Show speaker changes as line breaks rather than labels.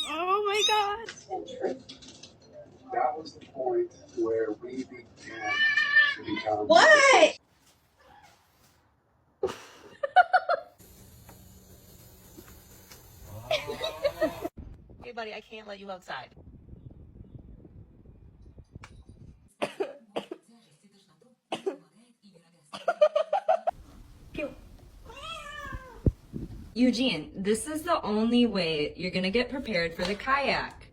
Oh my god.
That was the point where we began to become.
What?
Hey buddy, I can't let you outside.
Eugene, this is the only way you're gonna get prepared for the kayak.